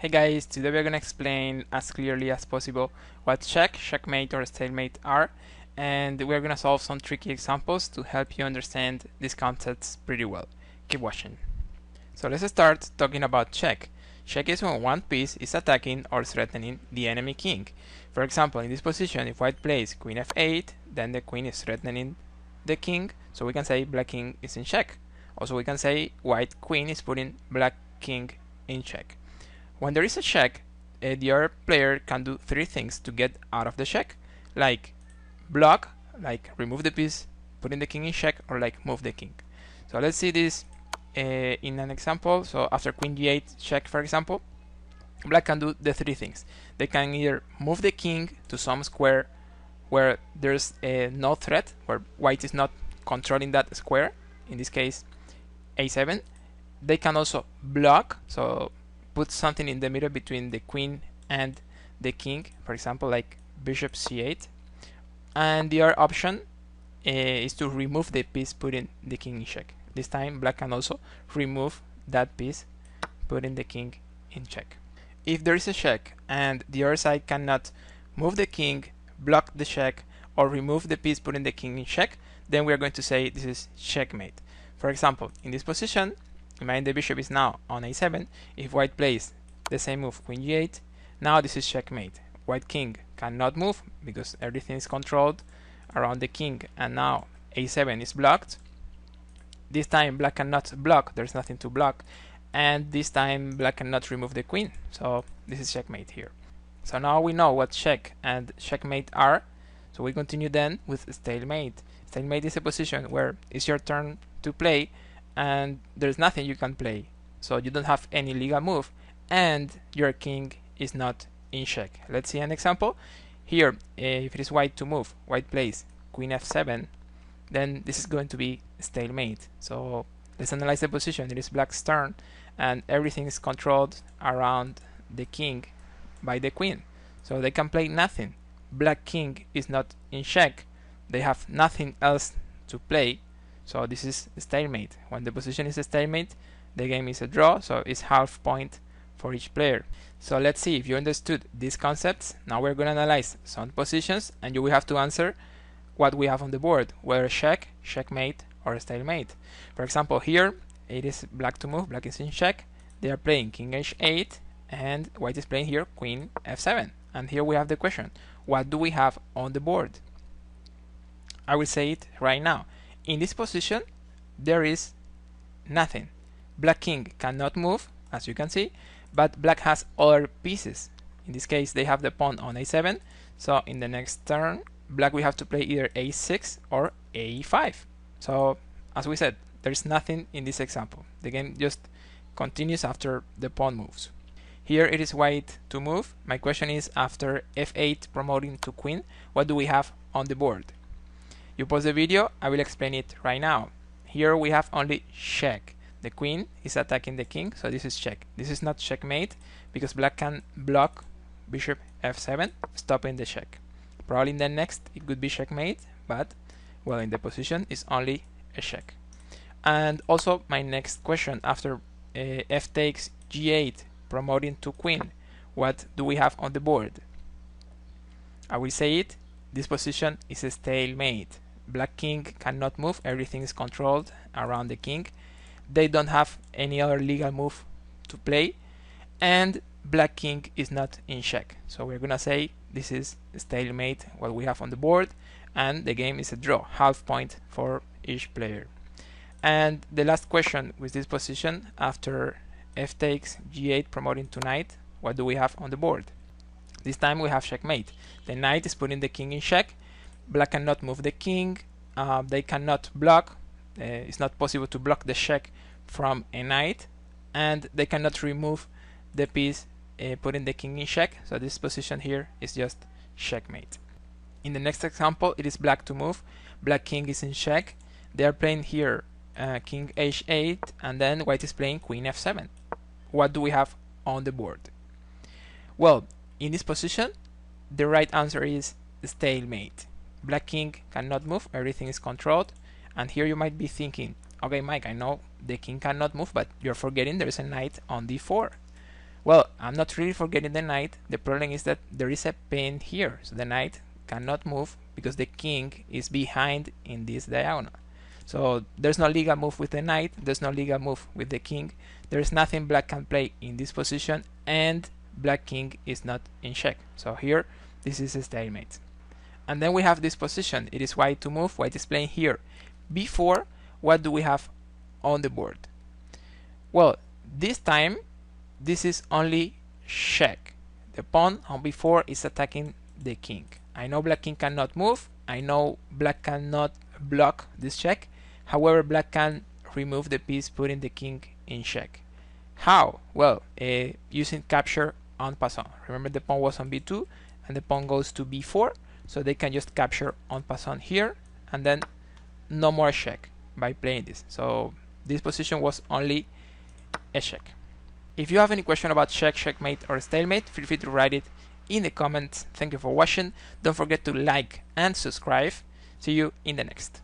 Hey guys, today we're gonna explain as clearly as possible what check, checkmate or stalemate are, and we're gonna solve some tricky examples to help you understand these concepts pretty well. Keep watching. So let's start talking about check. Check is when one piece is attacking or threatening the enemy king. For example, in this position, if white plays queen f8, then the queen is threatening the king, so we can say black king is in check. Also, we can say white queen is putting black king in check. When there is a check, the other player can do three things to get out of the check, like block, like remove the piece, putting the king in check, or like move the king. So let's see this in an example. So after queen g8 check, for example, black can do the three things. They can either move the king to some square where there's no threat, where white is not controlling that square, in this case a7. They can also block, so put something in the middle between the queen and the king, for example like bishop c8. And the other option is to remove the piece putting the king in check. This time black can also remove that piece putting the king in check. If there is a check and the other side cannot move the king, block the check, or remove the piece putting the king in check, then we are going to say this is checkmate. For example, in this position, imagine the bishop is now on a7. If white plays the same move, queen g8, now this is checkmate. White king cannot move because everything is controlled around the king, and now a7 is blocked. This time black cannot block, there's nothing to block, and this time black cannot remove the queen, so this is checkmate here. So now we know what check and checkmate are, so we continue then with stalemate. Stalemate is a position where it's your turn to play and there's nothing you can play, so you don't have any legal move and your king is not in check. Let's see an example. Here, if it is white to move, white plays queen f7, then this is going to be stalemate. So let's analyze the position. It is black's turn and everything is controlled around the king by the queen, so they can play nothing. Black king is not in check, they have nothing else to play, so this is stalemate. When the position is a stalemate, the game is a draw, so it's half point for each player. So let's see if you understood these concepts. Now we're going to analyze some positions and you will have to answer what we have on the board, whether check, checkmate, or stalemate. For example, here it is black to move, black is in check, they are playing king h8 and white is playing here queen f7. And here we have the question, what do we have on the board? I will say it right now. In this position, there is nothing. Black king cannot move, as you can see, but black has other pieces. In this case, they have the pawn on a7, so in the next turn, black will have to play either a6 or a5. So, as we said, there's nothing in this example. The game just continues after the pawn moves. Here it is white to move. My question is, after f8 promoting to queen, what do we have on the board? You pause the video, I will explain it right now. Here we have only check. The queen is attacking the king, so this is check. This is not checkmate because black can block bishop f7, stopping the check. Probably in the next it could be checkmate, but well, in the position is only a check. And also my next question, after f takes g8 promoting to queen, what do we have on the board? I will say it, this position is a stalemate. Black king cannot move, everything is controlled around the king. They don't have any other legal move to play, and black king is not in check. So we're gonna say this is stalemate, what we have on the board, and the game is a draw, half point for each player. And the last question with this position, after f takes g8 promoting to knight, what do we have on the board? This time we have checkmate. The knight is putting the king in check. Black cannot move the king. They cannot block. It's not possible to block the check from a knight. And they cannot remove the piece putting the king in check. So this position here is just checkmate. In the next example, it is black to move. Black king is in check. They are playing here king h8, and then white is playing queen f7. What do we have on the board? Well, in this position, the right answer is stalemate. Black king cannot move, everything is controlled. And here you might be thinking, okay Mike, I know the king cannot move, but you're forgetting there is a knight on d4. Well, I'm not really forgetting the knight. The problem is that there is a pin here, so the knight cannot move because the king is behind in this diagonal. So there's no legal move with the knight, there's no legal move with the king, there's nothing black can play in this position, and black king is not in check. So here, this is a stalemate. And then we have this position. It is white to move, white is playing here. Before, what do we have on the board? Well, this time, this is only check. The pawn on before is attacking the king. I know black king cannot move. I know black cannot block this check. However, black can remove the piece, putting the king in check. How? Well, using capture en passant. Remember the pawn was on b2 and the pawn goes to b4, so they can just capture en passant here and then no more check by playing this. So this position was only a check. If you have any question about check, checkmate or stalemate, feel free to write it in the comments. Thank you for watching. Don't forget to like and subscribe. See you in the next.